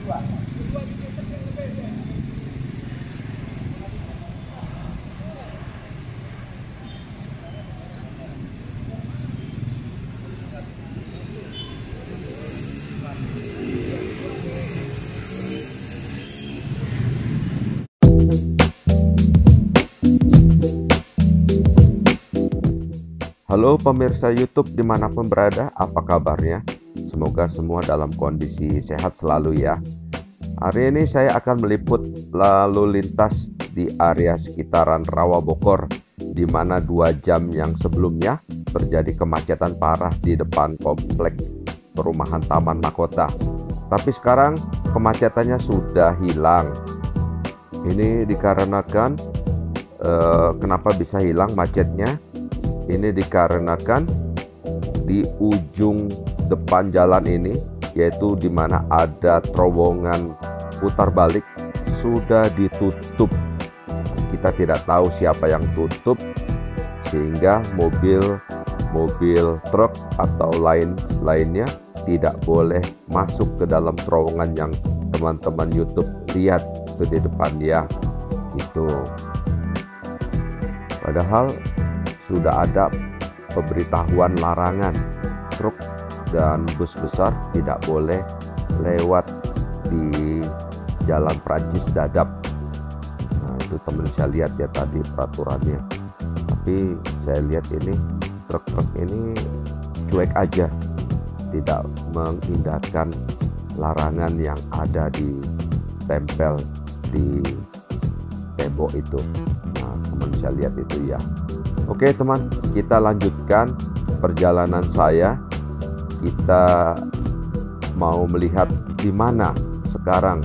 Halo pemirsa YouTube dimanapun berada, apa kabarnya? Semoga semua dalam kondisi sehat selalu ya. Hari ini saya akan meliput lalu lintas di area sekitaran Rawabokor, di mana 2 jam yang sebelumnya terjadi kemacetan parah di depan komplek perumahan Taman Mahkota. Tapi sekarang kemacetannya sudah hilang. Ini dikarenakan kenapa bisa hilang macetnya? Ini dikarenakan di ujung depan jalan ini, yaitu di mana ada terowongan putar balik, sudah ditutup. Kita tidak tahu siapa yang tutup, sehingga mobil truk atau lainnya tidak boleh masuk ke dalam terowongan yang teman-teman YouTube lihat itu di depan ya, gitu. Padahal sudah ada pemberitahuan larangan truk dan bus besar tidak boleh lewat di Jalan Prancis Dadap. Nah, itu teman saya lihat ya tadi peraturannya. Tapi saya lihat ini truk-truk ini cuek aja, tidak mengindahkan larangan yang ada di tempel di tembok itu. Nah, teman saya lihat itu ya. Oke teman, kita lanjutkan perjalanan saya. Kita mau melihat di mana sekarang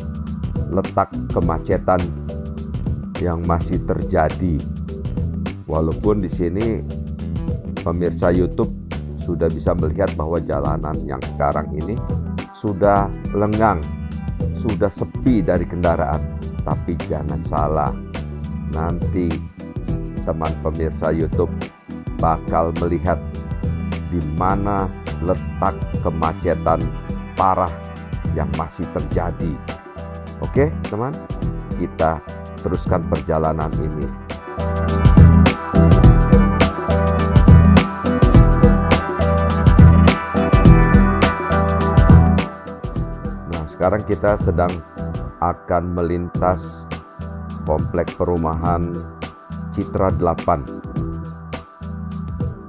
letak kemacetan yang masih terjadi. Walaupun di sini pemirsa YouTube sudah bisa melihat bahwa jalanan yang sekarang ini sudah lengang, sudah sepi dari kendaraan. Tapi jangan salah, nanti teman pemirsa YouTube bakal melihat di mana letak kemacetan parah yang masih terjadi. Oke, teman, kita teruskan perjalanan ini. Nah, sekarang kita sedang akan melintas komplek perumahan Citra 8.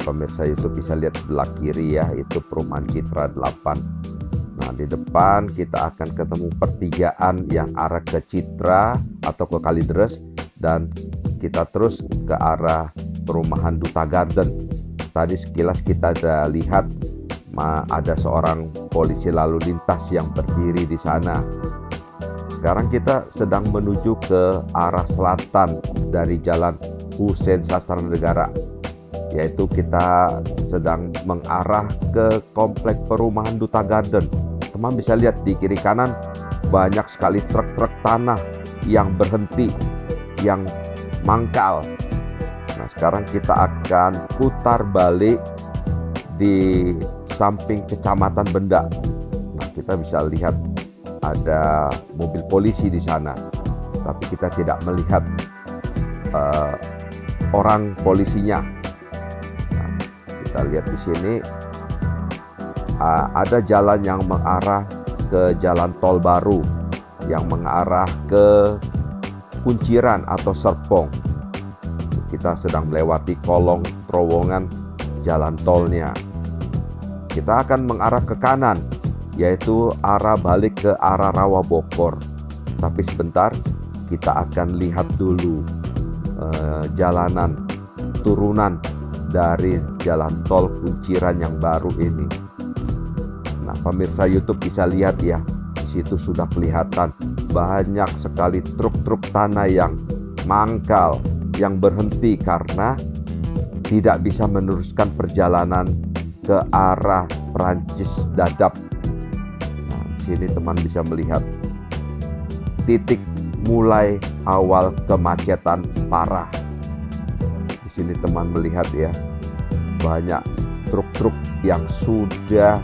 Pemirsa YouTube bisa lihat sebelah kiri ya, itu perumahan Citra 8. Nah, di depan kita akan ketemu pertigaan yang arah ke Citra atau ke Kalideres, dan kita terus ke arah perumahan Duta Garden. Tadi sekilas kita ada lihat ada seorang polisi lalu lintas yang berdiri di sana. Sekarang kita sedang menuju ke arah selatan dari Jalan Hussein Sastranegara, yaitu kita sedang mengarah ke komplek perumahan Duta Garden. Teman bisa lihat di kiri kanan banyak sekali truk-truk tanah yang berhenti, yang mangkal. Nah, sekarang kita akan putar balik di samping Kecamatan Benda. Nah, kita bisa lihat ada mobil polisi di sana, tapi kita tidak melihat orang polisinya. Nah, kita lihat di sini ada jalan yang mengarah ke Jalan Tol Baru, yang mengarah ke Kunciran atau Serpong. Kita sedang melewati kolong terowongan jalan tolnya. Kita akan mengarah ke kanan, yaitu arah balik ke arah Rawabokor. Tapi sebentar, kita akan lihat dulu jalanan turunan dari jalan tol Kunciran yang baru ini. Nah, pemirsa YouTube bisa lihat ya, di situ sudah kelihatan banyak sekali truk-truk tanah yang mangkal, yang berhenti karena tidak bisa meneruskan perjalanan ke arah Prancis Dadap. Nah, di sini teman bisa melihat titik mulai awal kemacetan parah. Di sini teman melihat ya, banyak truk-truk yang sudah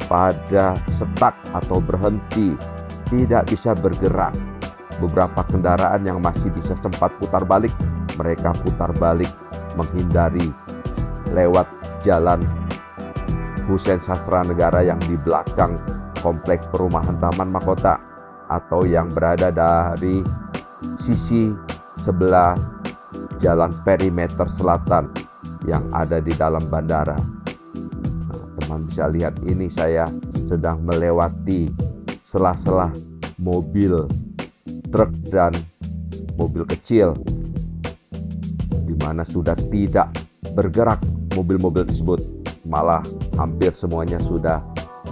pada stuck atau berhenti tidak bisa bergerak. Beberapa kendaraan yang masih bisa sempat putar balik, mereka putar balik menghindari lewat jalan Hussein Sastranegara yang di belakang komplek perumahan Taman Mahkota, atau yang berada dari sisi sebelah jalan perimeter selatan yang ada di dalam bandara. Nah, teman bisa lihat ini saya sedang melewati sela-sela mobil, truk dan mobil kecil, di mana sudah tidak bergerak mobil-mobil tersebut, malah hampir semuanya sudah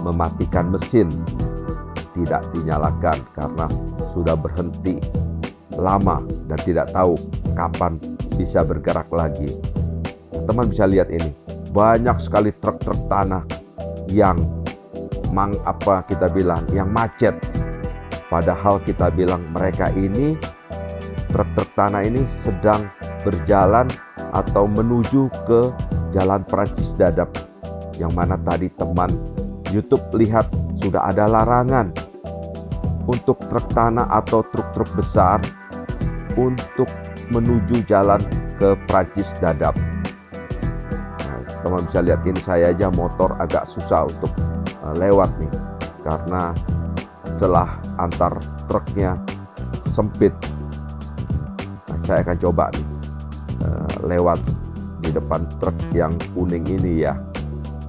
mematikan mesin, tidak dinyalakan karena sudah berhenti lama dan tidak tahu kapan bisa bergerak lagi. Teman bisa lihat ini, banyak sekali truk-truk tanah yang yang macet. Padahal kita bilang mereka ini, truk-truk tanah ini sedang berjalan atau menuju ke Jalan Prancis Dadap, yang mana tadi teman YouTube lihat sudah ada larangan untuk truk tanah atau truk-truk besar untuk menuju jalan ke Prancis Dadap. Nah, teman bisa lihat ini, saya aja motor agak susah untuk lewat nih karena celah antar truknya sempit. Nah, saya akan coba nih lewat di depan truk yang kuning ini ya.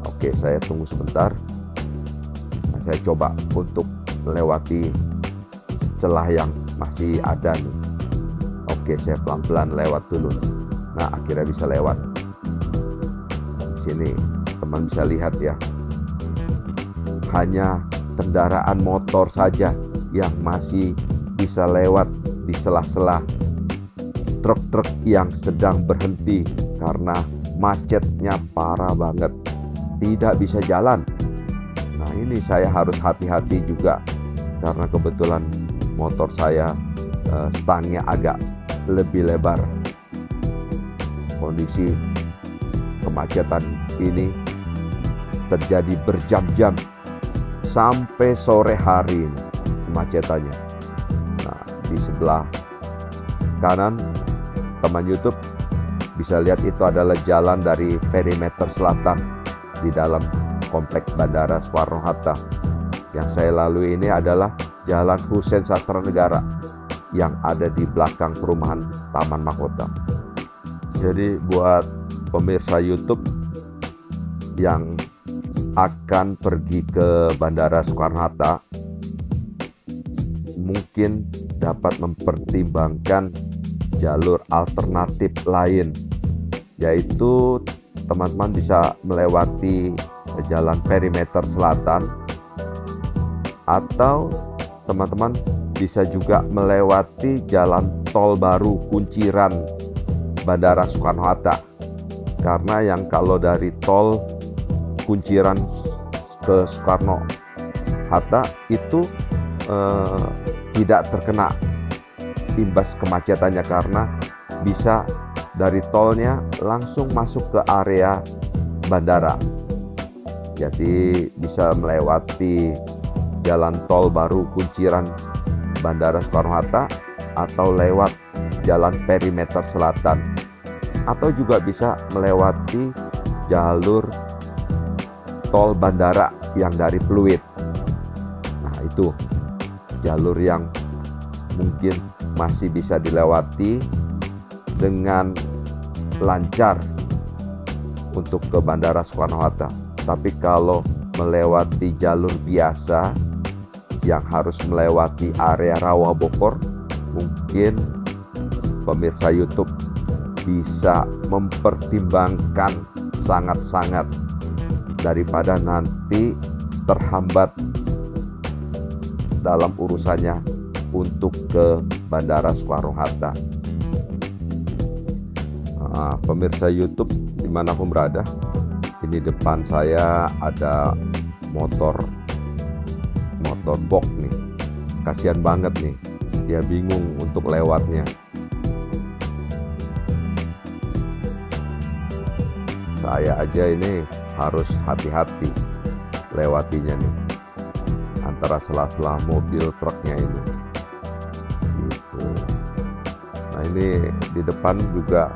Oke, saya tunggu sebentar. Nah, saya coba untuk melewati celah yang masih ada nih. Oke, saya pelan-pelan lewat dulu. Nah, akhirnya bisa lewat. Di sini teman bisa lihat ya, hanya kendaraan motor saja yang masih bisa lewat di sela-sela truk-truk yang sedang berhenti karena macetnya parah banget, tidak bisa jalan. Nah, ini saya harus hati-hati juga karena kebetulan motor saya stangnya agak lebih lebar. Kondisi kemacetan ini terjadi berjam-jam sampai sore hari ini kemacetannya. Nah, di sebelah kanan teman YouTube bisa lihat itu adalah jalan dari perimeter selatan di dalam kompleks Bandara Soekarno-Hatta. Yang saya lalui ini adalah Jalan Hussein Sastranegara yang ada di belakang perumahan Taman Mahkota. Jadi buat pemirsa YouTube yang akan pergi ke Bandara Soekarno-Hatta, mungkin dapat mempertimbangkan jalur alternatif lain, yaitu teman-teman bisa melewati jalan perimeter selatan, atau teman-teman bisa juga melewati jalan tol baru Kunciran Bandara Soekarno-Hatta. Karena yang kalau dari tol Kunciran ke Soekarno-Hatta itu tidak terkena imbas kemacetannya karena bisa dari tolnya langsung masuk ke area bandara. Jadi bisa melewati jalan tol baru Kunciran Bandara Soekarno-Hatta atau lewat jalan perimeter selatan, atau juga bisa melewati jalur tol bandara yang dari Pluit. Nah, itu jalur yang mungkin masih bisa dilewati dengan lancar untuk ke Bandara Soekarno-Hatta. Tapi kalau melewati jalur biasa yang harus melewati area Rawa Bokor, mungkin pemirsa YouTube bisa mempertimbangkan sangat-sangat daripada nanti terhambat dalam urusannya untuk ke Bandara Soekarno-Hatta. Nah, pemirsa YouTube dimanapun berada, ini depan saya ada motor box nih. Kasihan banget nih, dia bingung untuk lewatnya. Saya aja ini harus hati-hati lewatinya nih. antara sela-sela mobil truknya ini. Gitu. Nah ini di depan juga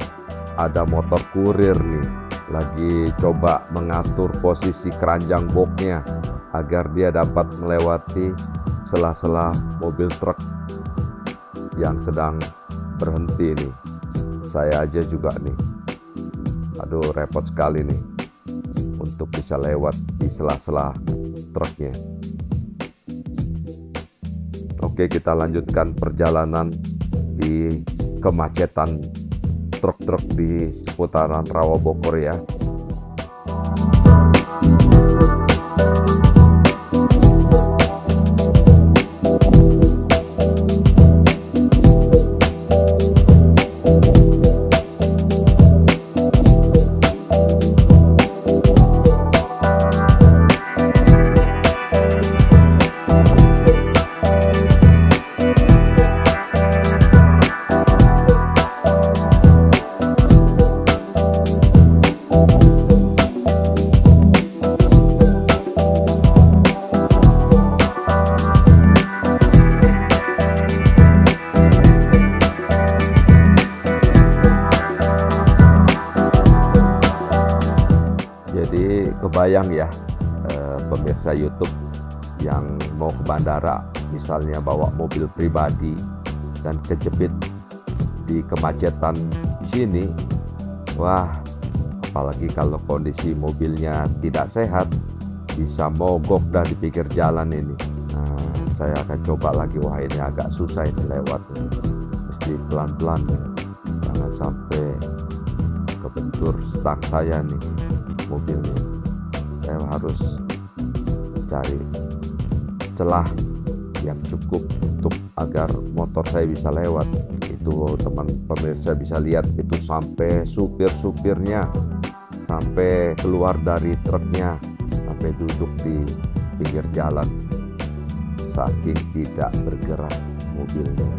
ada motor kurir nih, lagi coba mengatur posisi keranjang boxnya agar dia dapat melewati sela-sela mobil truk yang sedang berhenti nih. Saya aja juga nih, aduh repot sekali nih untuk bisa lewat di sela-sela truknya. Oke, kita lanjutkan perjalanan di kemacetan truk-truk di seputaran Rawa Bogor ya. Jadi kebayang ya pemirsa YouTube yang mau ke bandara, misalnya bawa mobil pribadi dan kejepit di kemacetan di sini. Wah, apalagi kalau kondisi mobilnya tidak sehat, bisa mogok dah di pinggir jalan ini. Nah, saya akan coba lagi. Wah, ini agak susah ini lewat, mesti pelan-pelan, jangan sampai kebentur stang saya nih mobilnya. Saya harus cari celah yang cukup untuk agar motor saya bisa lewat. Itu teman pemirsa bisa lihat, itu sampai supir-supirnya sampai keluar dari truknya, sampai duduk di pinggir jalan saking tidak bergerak mobilnya.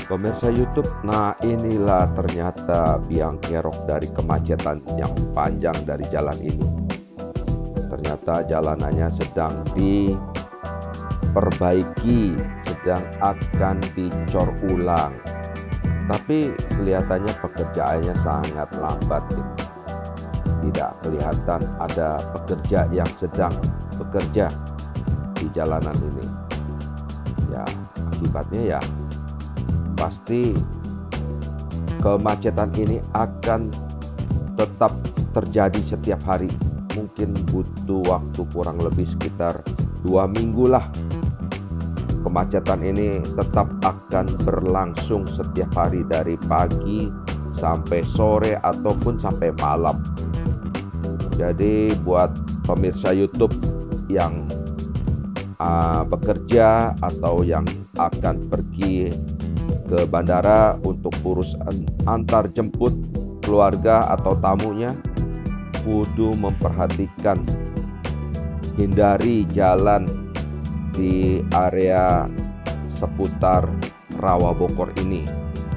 Pemirsa YouTube, nah inilah ternyata biang kerok dari kemacetan yang panjang dari jalan ini. Ternyata jalanannya sedang diperbaiki, sedang akan dicor ulang. Tapi kelihatannya pekerjaannya sangat lambat. Tidak kelihatan ada pekerja yang sedang bekerja di jalanan ini. Ya, akibatnya ya pasti kemacetan ini akan tetap terjadi setiap hari. Mungkin butuh waktu kurang lebih sekitar 2 minggu lah. Kemacetan ini tetap akan berlangsung setiap hari dari pagi sampai sore ataupun sampai malam. Jadi buat pemirsa YouTube yang bekerja atau yang akan pergi ke bandara untuk urusan antar jemput keluarga atau tamunya, kudu memperhatikan, hindari jalan di area seputar Rawa Bokor ini.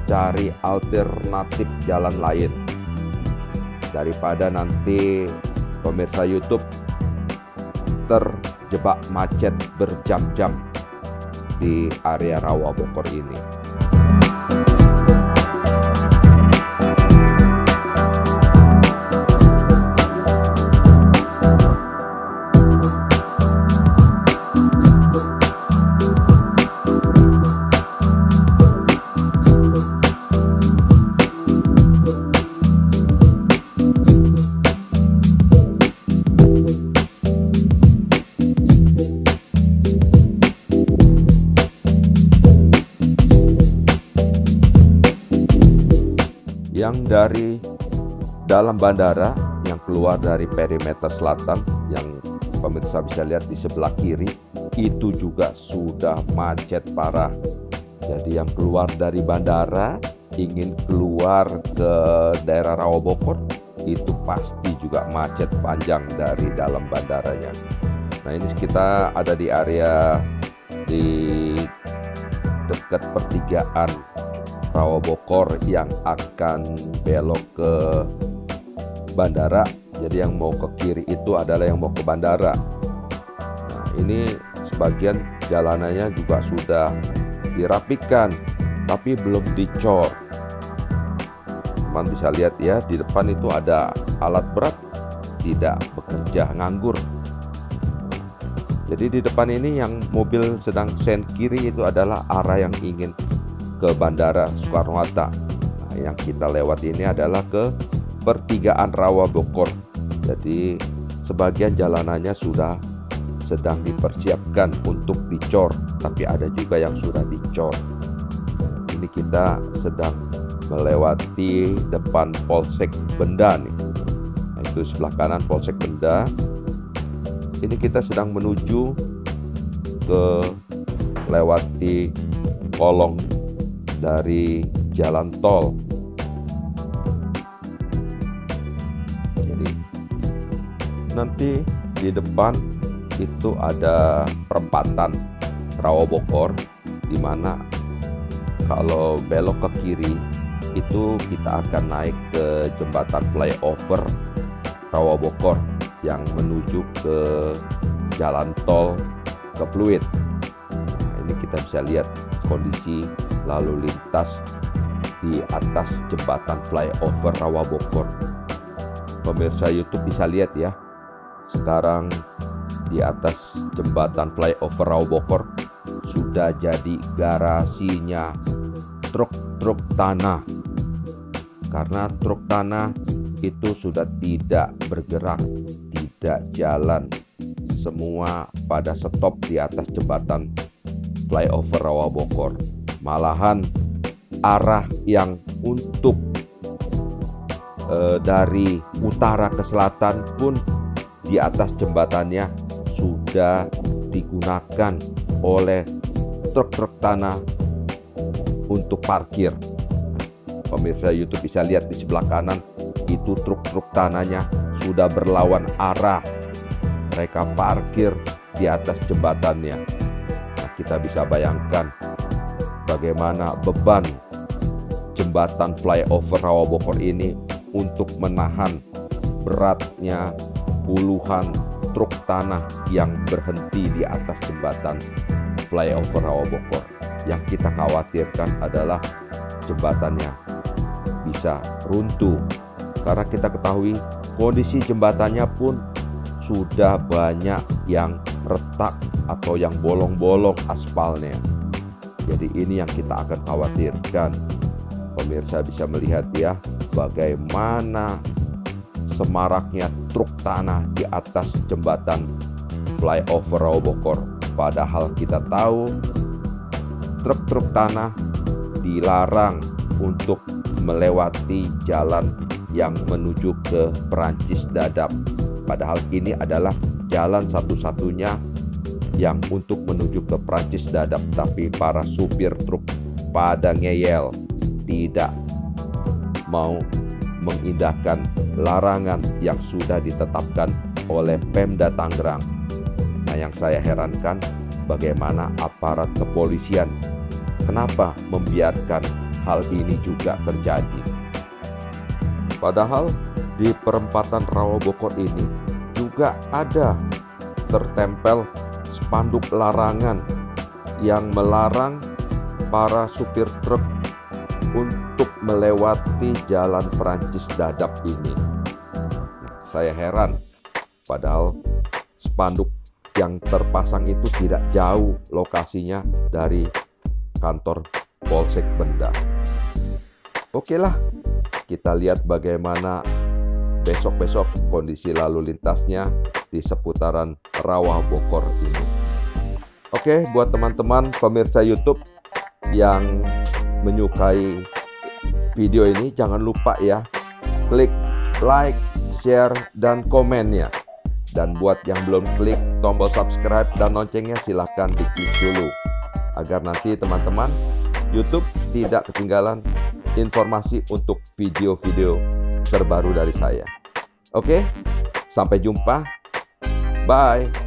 Cari alternatif jalan lain daripada nanti pemirsa YouTube terjebak macet berjam-jam di area Rawa Bokor ini. Yang dari dalam bandara yang keluar dari perimeter selatan yang pemirsa bisa lihat di sebelah kiri, itu juga sudah macet parah. Jadi yang keluar dari bandara ingin keluar ke daerah Rawa Bokor itu pasti juga macet panjang dari dalam bandaranya. Nah, ini kita ada di area di dekat pertigaan Rawa Bokor yang akan belok ke bandara. Jadi yang mau ke kiri itu adalah yang mau ke bandara. Nah, ini sebagian jalanannya juga sudah dirapikan tapi belum dicor. Teman bisa lihat ya, di depan itu ada alat berat tidak bekerja, nganggur. Jadi di depan ini yang mobil sedang sen kiri itu adalah arah yang ingin ke Bandara Soekarno-Hatta. Nah, yang kita lewat ini adalah ke pertigaan Rawa Bokor. Jadi sebagian jalanannya sudah sedang dipersiapkan untuk dicor, tapi ada juga yang sudah dicor. Ini kita sedang melewati depan Polsek Benda nih. Nah, itu sebelah kanan Polsek Benda. Ini kita sedang menuju ke lewati kolong dari jalan tol. Jadi nanti di depan itu ada perempatan Rawa Bokor, di mana kalau belok ke kiri itu kita akan naik ke jembatan flyover Rawa Bokor yang menuju ke jalan tol ke Pluit. Nah, ini kita bisa lihat kondisi lalu lintas di atas jembatan flyover Rawa Bokor. Pemirsa YouTube bisa lihat ya, sekarang di atas jembatan flyover Rawa Bokor sudah jadi garasinya truk tanah. Karena truk tanah itu sudah tidak bergerak, tidak jalan, semua pada stop di atas jembatan flyover Rawa Bokor. Malahan arah yang untuk dari utara ke selatan pun di atas jembatannya sudah digunakan oleh truk-truk tanah untuk parkir. Pemirsa YouTube bisa lihat di sebelah kanan itu truk-truk tanahnya sudah berlawan arah. Mereka parkir di atas jembatannya. Nah, kita bisa bayangkan bagaimana beban jembatan flyover Rawabokor ini untuk menahan beratnya puluhan truk tanah yang berhenti di atas jembatan flyover Rawabokor. Yang kita khawatirkan adalah jembatannya bisa runtuh, karena kita ketahui kondisi jembatannya pun sudah banyak yang retak atau yang bolong-bolong aspalnya. Jadi ini yang kita akan khawatirkan. Pemirsa bisa melihat ya, bagaimana semaraknya truk tanah di atas jembatan flyover Rawabokor. Padahal kita tahu truk-truk tanah dilarang untuk melewati jalan yang menuju ke Perancis Dadap. Padahal ini adalah jalan satu-satunya yang untuk menuju ke Perancis Dadap. Tapi para supir truk pada ngeyel, tidak mau mengindahkan larangan yang sudah ditetapkan oleh Pemda Tangerang. Nah, yang saya herankan bagaimana aparat kepolisian kenapa membiarkan hal ini juga terjadi. Padahal di perempatan Rawabokor ini juga ada tertempel spanduk larangan yang melarang para supir truk untuk melewati jalan Perancis Dadap ini. Saya heran, padahal spanduk yang terpasang itu tidak jauh lokasinya dari kantor Polsek Benda. Oke lah, kita lihat bagaimana besok-besok kondisi lalu lintasnya di seputaran Rawabokor ini. Oke, buat teman-teman pemirsa YouTube yang menyukai video ini, jangan lupa ya, klik like, share, dan komennya. Dan buat yang belum klik tombol subscribe dan loncengnya, silahkan diklik dulu, agar nanti teman-teman YouTube tidak ketinggalan informasi untuk video-video terbaru dari saya. Oke, sampai jumpa. Bye.